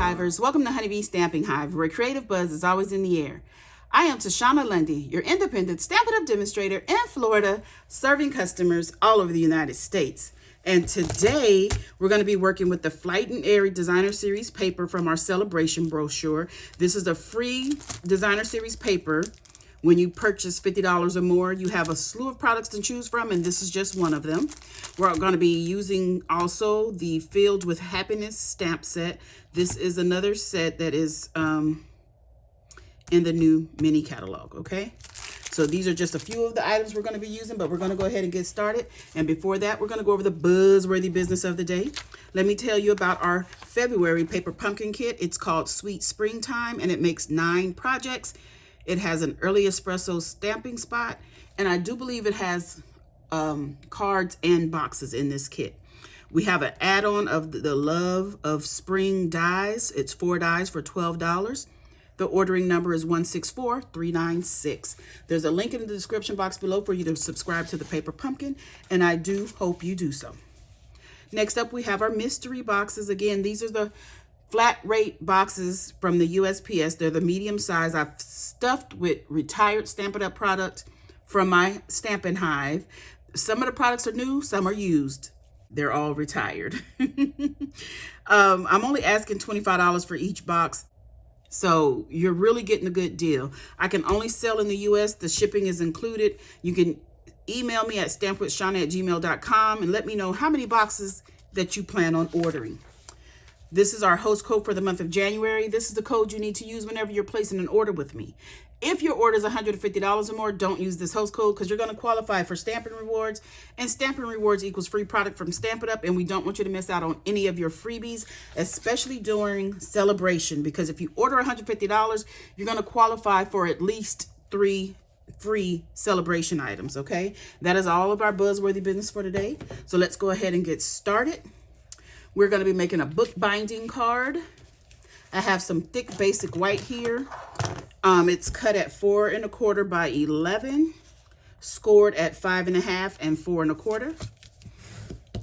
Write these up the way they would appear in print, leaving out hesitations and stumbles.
Hivers. Welcome to Honeybee Stamping Hive, where creative buzz is always in the air. I am Tashana Lundy, your independent Stampin' Up demonstrator in Florida, serving customers all over the United States. And today, we're going to be working with the Flight and Airy Designer Series paper from our Sale-A-Bration brochure. This is a free Designer Series paper. When you purchase $50 or more, you have a slew of products to choose from, and this is just one of them. We're going to be using also the Filled with Happiness stamp set. This is another set that is in the new mini catalog, okay? So these are just a few of the items we're going to be using, but we're going to go ahead and get started. And before that, we're going to go over the buzzworthy business of the day. Let me tell you about our February paper pumpkin kit. It's called Sweet Springtime, and it makes 9 projects. It has an early espresso stamping spot, and I do believe it has cards and boxes in this kit. We have an add-on of the Love of Spring dies. It's 4 dies for $12. The ordering number is 164396. There's a link in the description box below for you to subscribe to the paper pumpkin, and I do hope you do so. Next up, we have our mystery boxes. Again, these are the flat rate boxes from the USPS. They're the medium size. I've stuffed with retired Stampin' Up product from my Stampin' Hive. Some of the products are new, some are used. They're all retired. I'm only asking $25 for each box, so you're really getting a good deal. I can only sell in the US. The shipping is included. You can email me at stampwithshana@gmail.com and let me know how many boxes that you plan on ordering. This is our host code for the month of January. This is the code you need to use whenever you're placing an order with me. If your order is $150 or more, don't use this host code because you're going to qualify for Stampin' Rewards. And Stampin' Rewards equals free product from Stampin' Up. And we don't want you to miss out on any of your freebies, especially during Sale-A-Bration. Because if you order $150, you're going to qualify for at least 3 free Sale-A-Bration items, okay? That is all of our buzzworthy business for today. So let's go ahead and get started. We're going to be making a book binding card. I have some thick basic white here. It's cut at 4 1/4 by 11, scored at 5 1/2 and 4 1/4.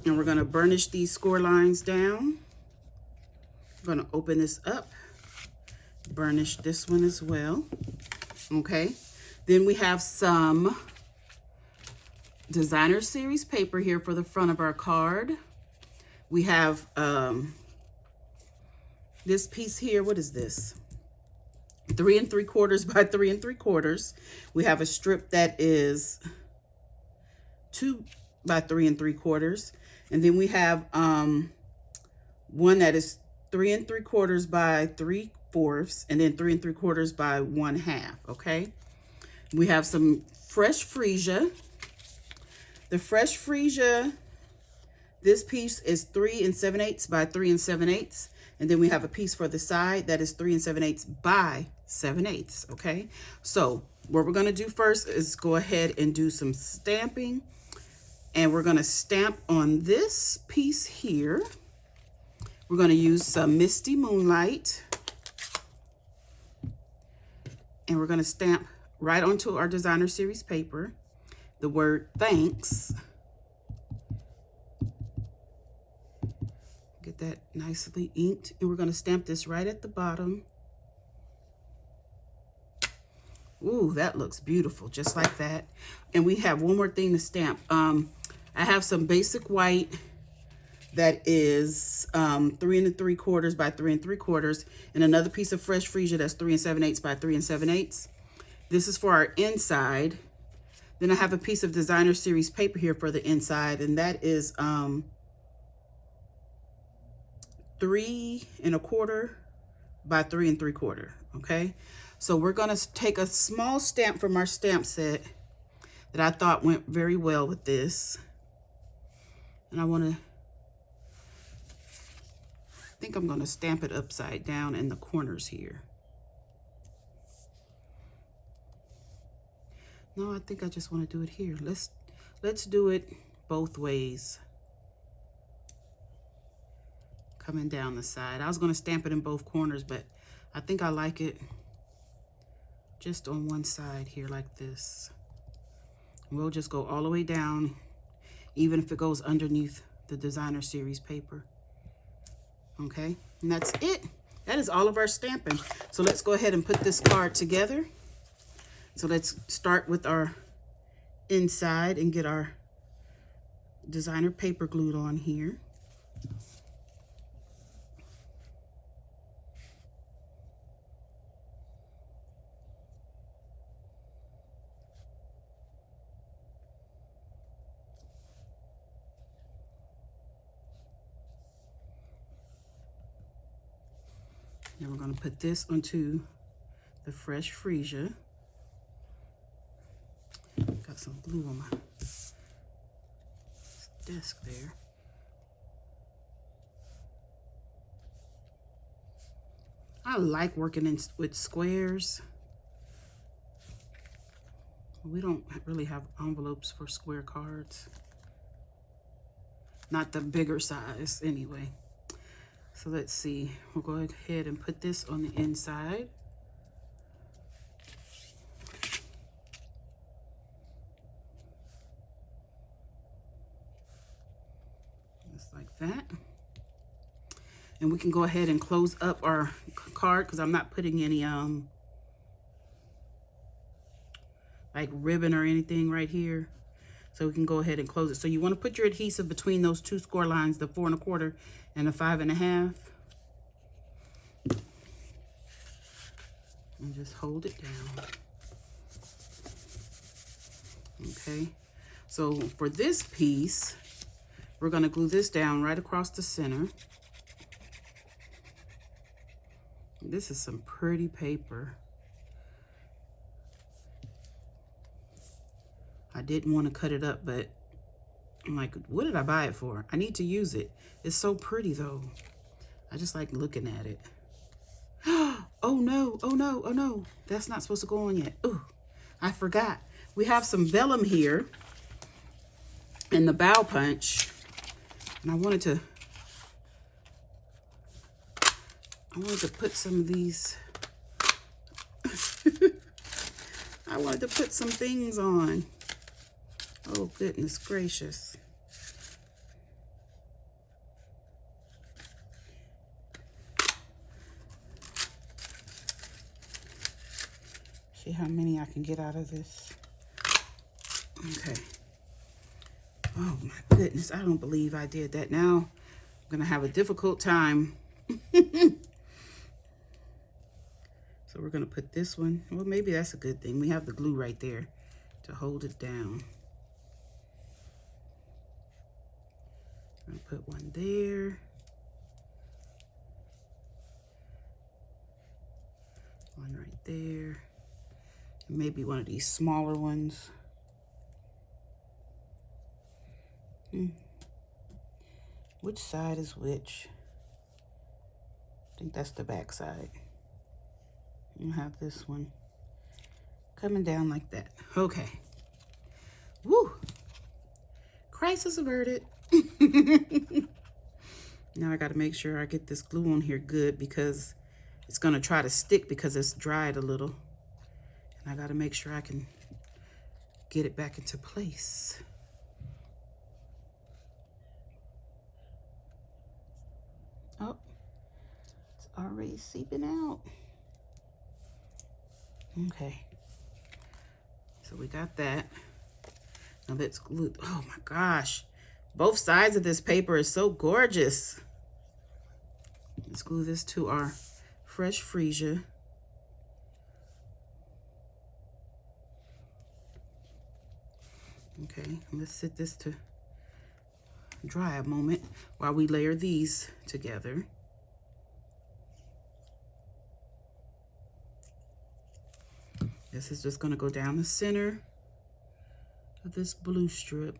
And we're going to burnish these score lines down. I'm going to open this up, burnish this one as well. Okay. Then we have some Designer Series paper here for the front of our card. We have this piece here. What is this? 3 3/4 by 3 3/4. We have a strip that is 2 by 3 3/4. And then we have one that is 3 3/4 by 3/4, and then 3 3/4 by 1/2. Okay. We have some fresh freesia. The fresh freesia, this piece is 3 7/8 by 3 7/8. And then we have a piece for the side that is 3 7/8 by 7/8. Okay. So what we're going to do first is go ahead and do some stamping. And we're going to stamp on this piece here. We're going to use some Misty Moonlight. And we're going to stamp right onto our Designer Series paper the word thanks. Get that nicely inked, and we're going to stamp this right at the bottom. Ooh, that looks beautiful, just like that. And we have one more thing to stamp. I have some basic white that is 3 3/4 by 3 3/4, and another piece of fresh freesia that's 3 7/8 by 3 7/8. This is for our inside. Then I have a piece of Designer Series paper here for the inside, and that is 3 1/4 by 3 3/4. Okay, so we're going to take a small stamp from our stamp set that I thought went very well with this, and I think I'm going to stamp it upside down in the corners here. No, I think I just want to do it here. Let's do it both ways. Coming down the side. I was going to stamp it in both corners, but I think I like it just on one side here like this. We'll just go all the way down, even if it goes underneath the Designer Series paper. Okay, and that's it. That is all of our stamping. So let's go ahead and put this card together. So let's start with our inside and get our designer paper glued on here. Then we're going to put this onto the fresh freesia. Got some glue on my desk there. I like working with squares. We don't really have envelopes for square cards. Not the bigger size anyway. So let's see, we'll go ahead and put this on the inside. Just like that. And we can go ahead and close up our card because I'm not putting any like ribbon or anything right here. So we can go ahead and close it. So you want to put your adhesive between those two score lines, the 4 1/4 and the 5 1/2. And just hold it down. Okay. So for this piece, we're going to glue this down right across the center. This is some pretty paper. I didn't want to cut it up, but I'm like, what did I buy it for? I need to use it. It's so pretty though. I just like looking at it. Oh no, oh no, oh no. That's not supposed to go on yet. Ooh, I forgot. We have some vellum here in the bow punch. And I wanted to put some of these. I wanted to put some things on. Oh, goodness gracious. See how many I can get out of this. Okay. Oh, my goodness. I don't believe I did that. Now I'm going to have a difficult time. So we're going to put this one. Well, maybe that's a good thing. We have the glue right there to hold it down. I'm going to put one there. One right there. And maybe one of these smaller ones. Which side is which? I think that's the back side. You have this one coming down like that. Okay. Woo! Crisis averted. Now I got to make sure I get this glue on here good because it's going to try to stick because it's dried a little. And I got to make sure I can get it back into place. Oh, it's already seeping out. Okay. So we got that. Now let's glue. Oh my gosh. Both sides of this paper is so gorgeous. Let's glue this to our fresh freesia. Okay, let's set this to dry a moment while we layer these together. This is just going to go down the center of this blue strip.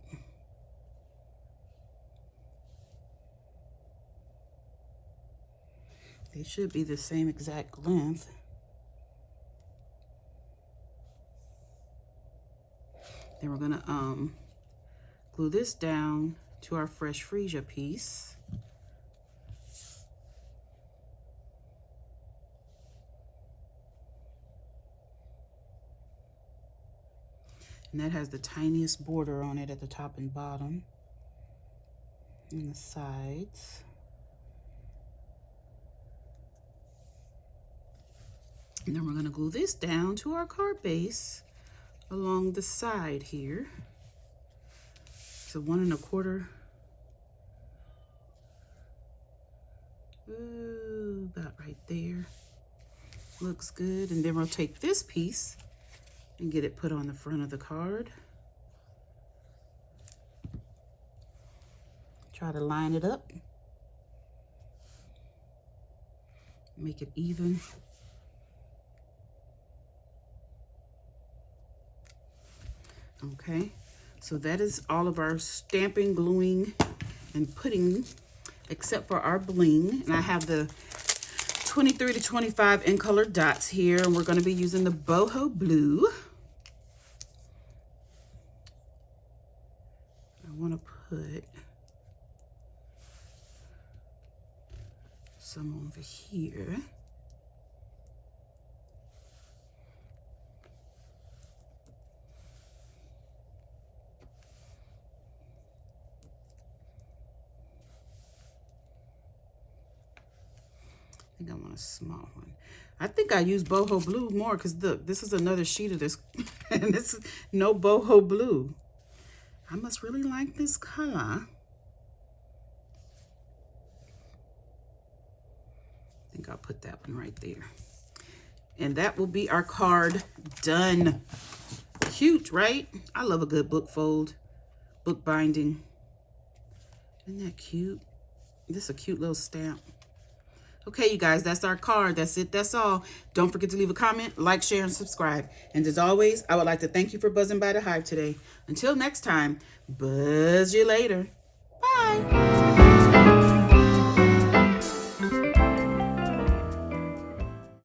They should be the same exact length. Then we're going to glue this down to our fresh freesia piece. And that has the tiniest border on it at the top and bottom and the sides. And then we're going to glue this down to our card base along the side here. So 1 1/4. Ooh, about right there. Looks good. And then we'll take this piece and get it put on the front of the card. Try to line it up. Make it even. Okay, so that is all of our stamping, gluing, and putting, except for our bling. And I have the 23 to 25 in color dots here, and we're going to be using the boho blue. I want to put some over here. I think I want a small one. I think I use boho blue more because look, this is another sheet of this, and this is no boho blue. I must really like this color. I think I'll put that one right there. And that will be our card done. Cute, right? I love a good book fold, book binding. Isn't that cute? This is a cute little stamp. Okay, you guys, that's our card. That's it. That's all. Don't forget to leave a comment, like, share, and subscribe. And as always, I would like to thank you for buzzing by the hive today. Until next time, buzz you later. Bye.